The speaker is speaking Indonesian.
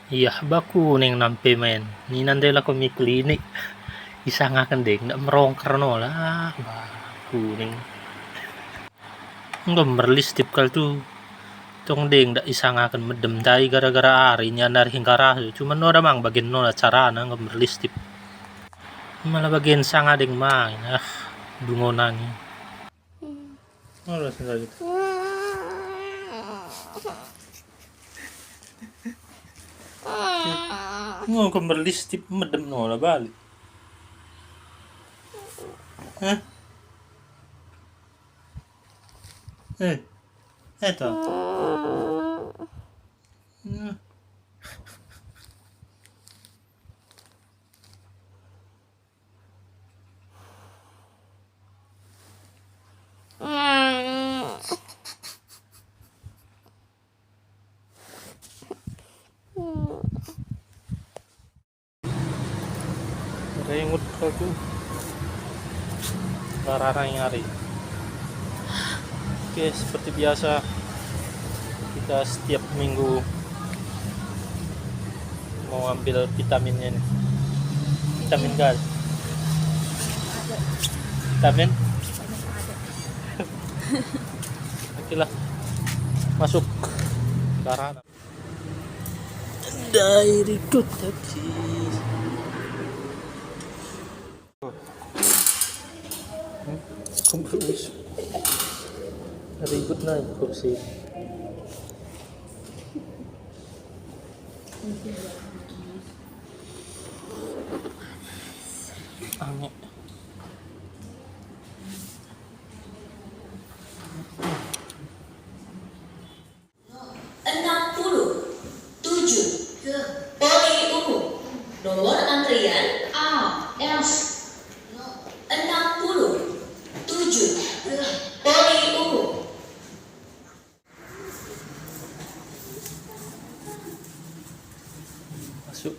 Iya, baku neng nampe men. Ni nandela ko mi klinik. Isa nga ding ndak merongker no lah. Baku neng. Enggak merlis tip kal tu. Tong ding ndak isa nga medem tai gara-gara ari nyandar hingkara. Cuman no mang bagian no cara na enggak merlis tip. Malah bagian sanga ding mang. Dungonan. Oh, gitu. Ngo kemerlis tip medem no lah balik. Hah? Eto. Rengut aku. Lararang hari. Oke, seperti biasa kita setiap minggu mau ambil vitaminnya nih. Vitamin gas. Vitamin. Oke lah. Masuk. Lararang. Dari tadi. Kumpulus. Ribut na kursi. Aneh. Poli umum. Nomor antrian AS 67 Poli umum. Masuk.